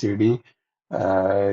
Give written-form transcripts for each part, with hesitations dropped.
3D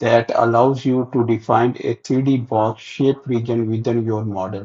that allows you to define a 3D box shape region within your model،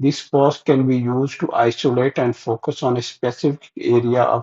this post can be used to isolate and focus on a specific area of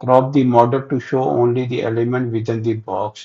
crop the model to show only the element within the box،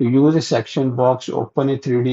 To use a section box, open a 3D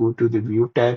go to the view tab،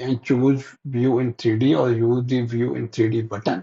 and choose view in 3D or use the view in 3D button.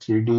3D